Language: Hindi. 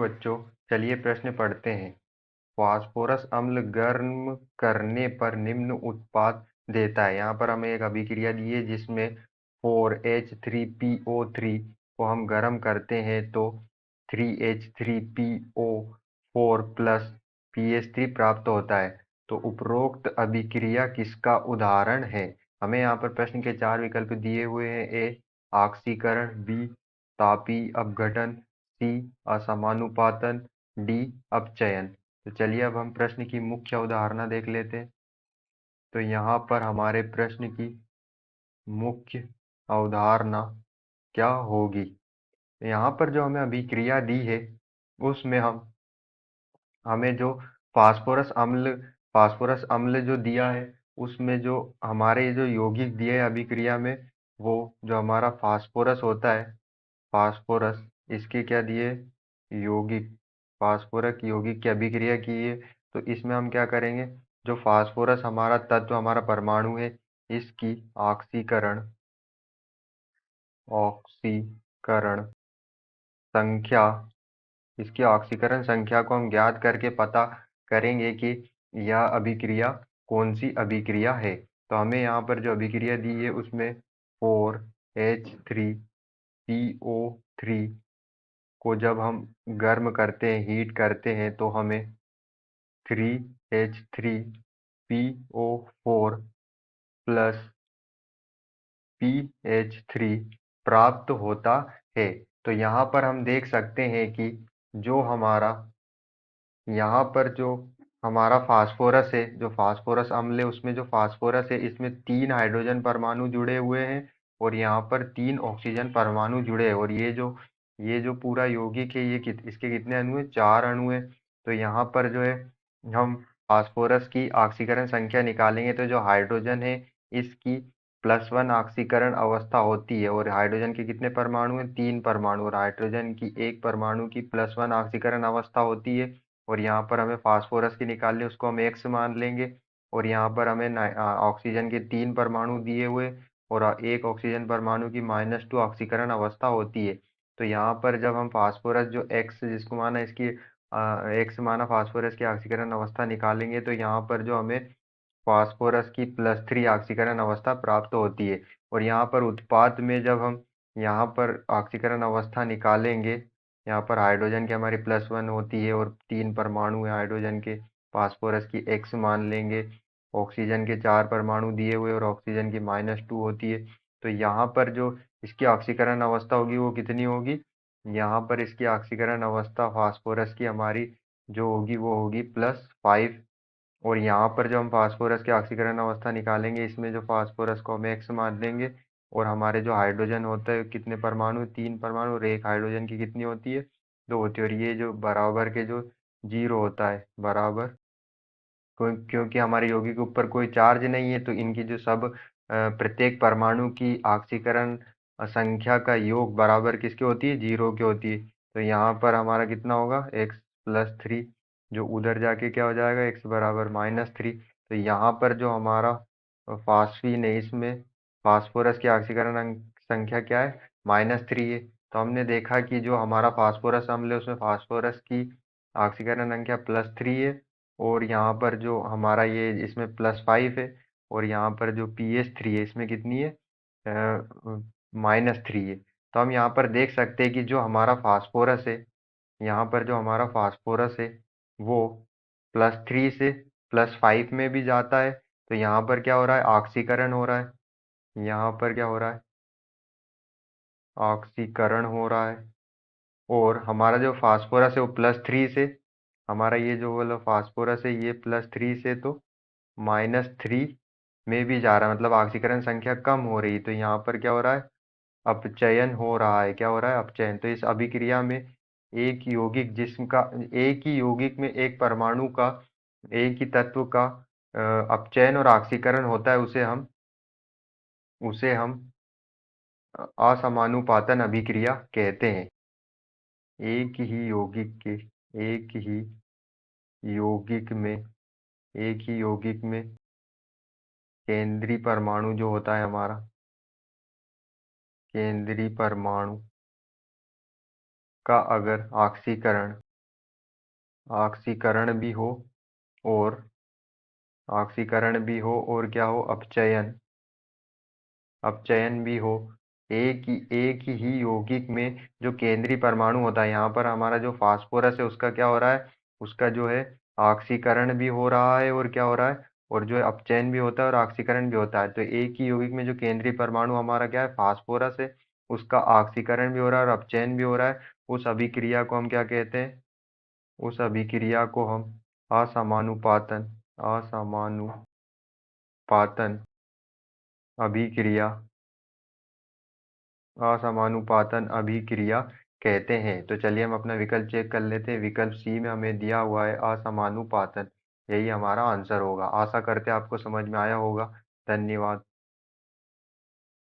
बच्चों, चलिए प्रश्न पढ़ते हैं। फास्फोरस अम्ल गर्म करने पर निम्न उत्पाद देता है। यहाँ पर हमें एक अभिक्रिया दी है जिसमें 4H3PO3 को हम गर्म करते हैं तो 3H3PO4 प्लस PH3 प्राप्त होता है। तो उपरोक्त अभिक्रिया किसका उदाहरण है? हमें यहाँ पर प्रश्न के 4 विकल्प दिए हुए हैं। ए ऑक्सीकरण, बी तापीय अपघटन, सी असमानुपातन, डी अपचयन। तो चलिए अब हम प्रश्न की मुख्य अवधारणा देख लेते हैं। तो यहाँ पर हमारे प्रश्न की मुख्य अवधारणा क्या होगी? यहाँ पर जो हमें अभिक्रिया दी है उसमें हमें जो फास्फोरस अम्ल जो दिया है उसमें जो हमारे जो यौगिक दिए है अभिक्रिया में, वो जो हमारा फास्फोरस होता है, फास्फोरस इसके क्या दिए? यौगिक, फास्फोरक यौगिक की अभिक्रिया की है। तो इसमें हम क्या करेंगे, जो फास्फोरस हमारा तत्व, हमारा परमाणु है, इसकी ऑक्सीकरण संख्या, इसकी ऑक्सीकरण संख्या को हम ज्ञात करके पता करेंगे कि यह अभिक्रिया कौन सी अभिक्रिया है। तो हमें यहाँ पर जो अभिक्रिया दी है उसमें 4H3PO3 को जब हम गर्म करते हैं, हीट करते हैं, तो हमें 3H3PO4 प्लस PH3 प्राप्त होता है। तो यहाँ पर हम देख सकते हैं कि जो हमारा यहाँ पर जो हमारा फास्फोरस है, जो फास्फोरस अम्ल है, उसमें जो फास्फोरस है इसमें 3 हाइड्रोजन परमाणु जुड़े हुए हैं और यहाँ पर 3 ऑक्सीजन परमाणु जुड़े हैं। और ये जो पूरा यौगिक है, ये इसके कितने अणु हैं? 4 अणु हैं। तो यहाँ पर जो है हम फास्फोरस की ऑक्सीकरण संख्या निकालेंगे तो जो हाइड्रोजन है इसकी +1 ऑक्सीकरण अवस्था होती है। और हाइड्रोजन के कितने परमाणु हैं? 3 परमाणु। और हाइड्रोजन की एक परमाणु की +1 ऑक्सीकरण अवस्था होती है। और यहाँ पर हमें फास्फोरस की निकालनी, उसको हम x मान लेंगे। और यहाँ पर हमें ऑक्सीजन के 3 परमाणु दिए हुए और एक ऑक्सीजन परमाणु की -2 ऑक्सीकरण अवस्था होती है। तो यहाँ पर जब हम फास्फोरस जो x जिसको माना, इसकी x माना फास्फोरस की ऑक्सीकरण अवस्था निकालेंगे तो यहाँ पर जो हमें फास्फोरस की +3 ऑक्सीकरण अवस्था प्राप्त होती है। और यहाँ पर उत्पाद में जब हम यहाँ पर ऑक्सीकरण अवस्था निकालेंगे, यहाँ पर हाइड्रोजन की हमारी +1 होती है और 3 परमाणु है हाइड्रोजन के, फास्फोरस की x मान लेंगे। ऑक्सीजन के 4 परमाणु दिए हुए और ऑक्सीजन की -2 होती है। तो यहाँ पर जो इसकी ऑक्सीकरण अवस्था होगी वो कितनी होगी? यहाँ पर इसकी ऑक्सीकरण अवस्था फास्फोरस की हमारी जो होगी वो होगी +5। और यहाँ पर जो हम फास्फोरस की ऑक्सीकरण अवस्था निकालेंगे, इसमें जो फास्फोरस को हम x मान लेंगे और हमारे जो हाइड्रोजन होता है कितने परमाणु? 3 परमाणु। और एक हाइड्रोजन की कितनी होती है? 2 होती है। और ये जो बराबर के जो 0 होता है, बराबर, क्योंकि हमारे यौगिक के ऊपर कोई चार्ज नहीं है तो इनकी जो प्रत्येक परमाणु की ऑक्सीकरण संख्या का योग बराबर किसके होती है? 0 की होती है। तो यहाँ पर हमारा कितना होगा? x+3, जो उधर जाके क्या हो जाएगा? x बराबर -3। तो यहाँ पर जो हमारा फास्फीन है, इसमें फास्फोरस की ऑक्सीकरण संख्या क्या है? -3 है। तो हमने देखा कि जो हमारा फास्फोरस अम्ल है उसमें फास्फोरस की ऑक्सीकरण संख्या +3 है। और यहाँ पर जो हमारा ये इसमें +5 है। और यहाँ पर जो PH3 है इसमें कितनी है? -3 है। तो हम यहाँ पर देख सकते हैं कि जो हमारा फास्फोरस है, यहाँ पर जो हमारा फास्फोरस है वो +3 से +5 में भी जाता है। तो यहाँ पर क्या हो रहा है? ऑक्सीकरण हो रहा है। यहाँ पर क्या हो रहा है? ऑक्सीकरण हो रहा है। और हमारा जो फास्फोरस है वो +3 से, हमारा ये जो वाला फास्फोरस है ये +3 से तो -3 में भी जा रहा है, मतलब ऑक्सीकरण संख्या कम हो रही है। तो यहाँ पर क्या हो रहा है? अपचयन हो रहा है। क्या हो रहा है? अपचयन। तो इस अभिक्रिया में एक यौगिक जिसका, एक ही यौगिक में एक परमाणु का, एक ही तत्व का अपचयन और ऑक्सीकरण होता है, उसे हम असमानुपातन अभिक्रिया कहते हैं। एक ही यौगिक के, एक ही यौगिक में एक ही यौगिक में केंद्रीय परमाणु जो होता है हमारा, केंद्रीय परमाणु का अगर ऑक्सीकरण ऑक्सीकरण भी हो और क्या हो, अपचयन अपचयन भी हो। एक ही यौगिक में जो केंद्रीय परमाणु होता है, यहाँ पर हमारा जो फास्फोरस है उसका क्या हो रहा है, उसका जो है ऑक्सीकरण भी हो रहा है और क्या हो रहा है, और जो है अपचयन भी होता है और ऑक्सीकरण भी होता है। तो एक ही यौगिक में जो केंद्रीय परमाणु हमारा क्या है, फास्फोरस है, उसका ऑक्सीकरण भी हो रहा है और अपचयन भी हो रहा है। उस अभिक्रिया को हम क्या कहते हैं, उस अभिक्रिया को हम असमानुपातन असमानुपातन अभिक्रिया असमानुपातन अभिक्रिया कहते हैं। तो चलिए हम अपना विकल्प चेक कर लेते हैं। विकल्प सी में हमें दिया हुआ है असमानुपातन, यही हमारा आंसर होगा। आशा करते हैं आपको समझ में आया होगा। धन्यवाद।